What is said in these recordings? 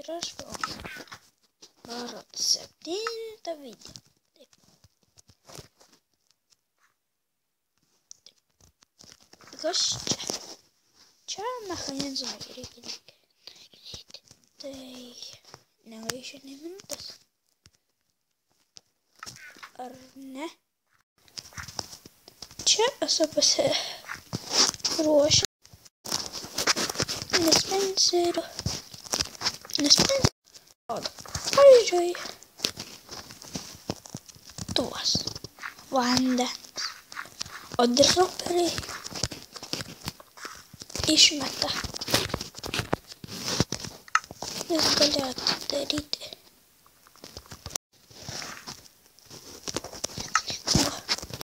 ir aš vēl varu 7. video. Kas čia? Čia mechanizmai reikalingi. Tai negaišinė minutės. Ar ne? Čia esu pasiruošę. Dispenserių. Pavyzdžiui, tuos vandens. O droperiai išmeta. Jis galėtų daryti.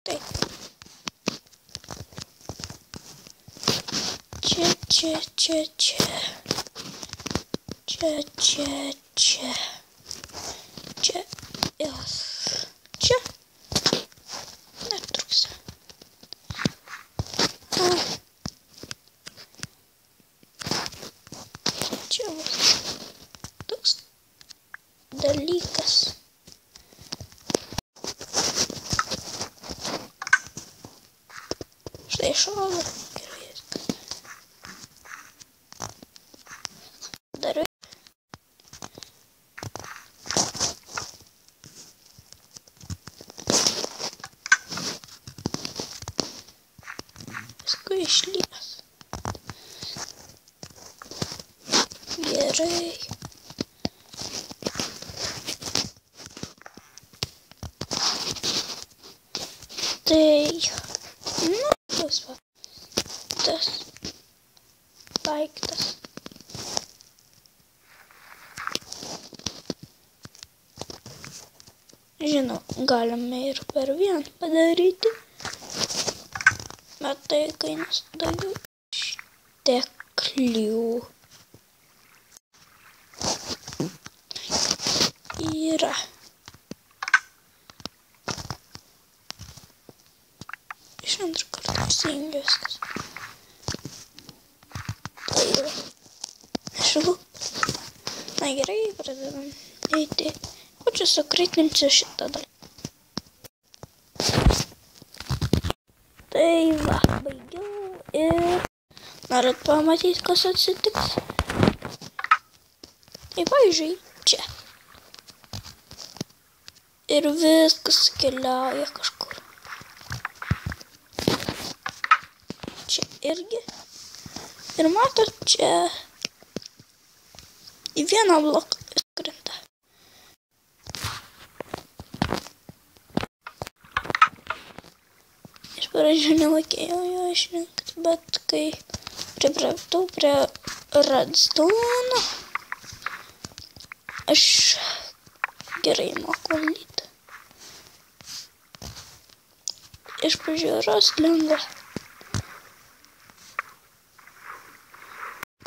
Taip. Čia. Jos. Čia. Netrūksta. Čia bus toks dalykas. Štai šola. Darau. Paskui išlies. Gerai. Tai, tas va, tas daiktas. Žinau, galime ir per vieną padaryti, bet tai kainuos daugiau išteklių. Yra. Iš antrą kartą įsijungia viskas. Tai yra. Nežinau. Na gerai, pradedam eiti. O čia sukritinsiu šitą dalį. Tai va, baigiau ir norit pamatyti, kas atsitiks. Tai pavyzdžiui, čia. Ir viskas keliauja kažkur. Čia irgi. Ir matot, čia į vieną bloką krenta. Iš pradžių nemokėjau jo išrinkti, bet kai pripratau prie redstone'o, aš gerai moku valdyti. Iš pažiūros lengva.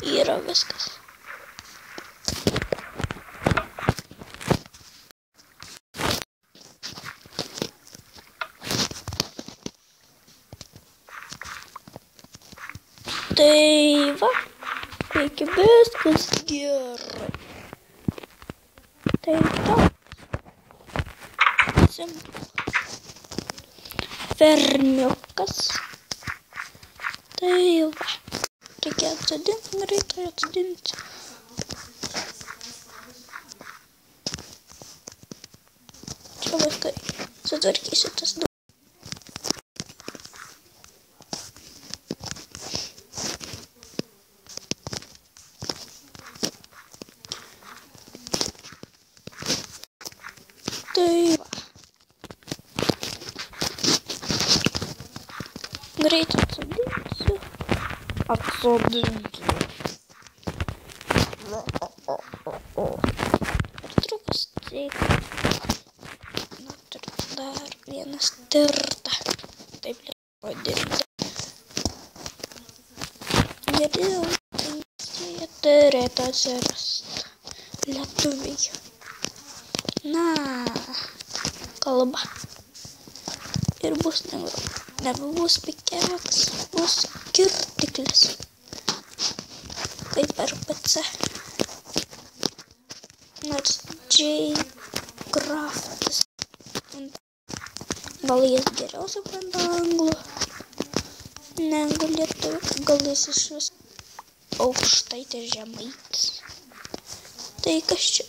Yra viskas. Tai va, reikia viskas gerai. Tai toks. Verniukas. Tai va. Reikia atsodinti, greitai atsodinti. Čia vaikai sutvarkysiu tas du. Tai va. Greitai atsodinsiu. Ir trukus tik. Dar vienas tirta. Taip vadinti. Geriau jie turėtų atsirasti. Lietuviai. Na, kalba. Ir bus lengviau. Nebebus pikėks, bus kirtiklis. Kaip per PC. nors J. Craftas. Gal jis geriau supranta anglų negu lietuvių, gal jis išvis aukštaitis žemaitis. Tai kas čia?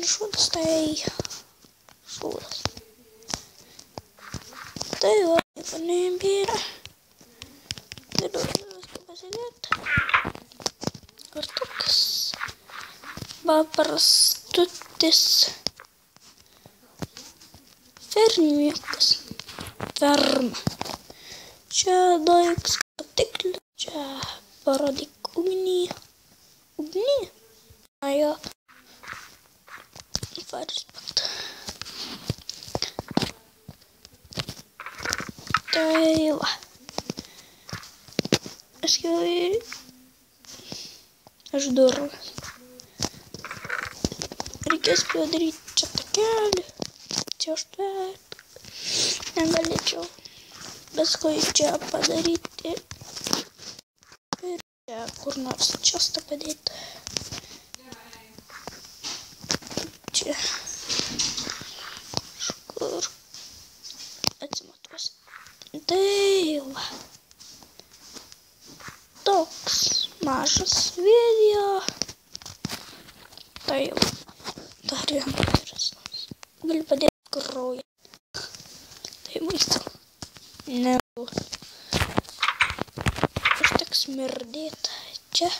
Šūdas, tai šūdas. Tai va, nieko nebėra. Galiu viską pasidėti. Ir toks paprastutis fermiukas. Ferma. Čia daigs skatiklį. Čia parodyk ugnį. Ugnį? A jo. Respect. Tai va. Aš durvas. Reikės padaryti čia takelį. Čia aš negalėčiau. Paskui čia padaryti. Ir čia kur nors čiastą padėti. Čia. Kažkur atsimatuosi. Tai va. Toks mažas video. Tai va. Dar vienas. Galiu padėti kraują. Tai maistu. Ne. Užteks smirdėti. Čia.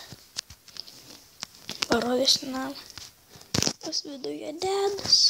Parodys namą. Pas viduje dedas.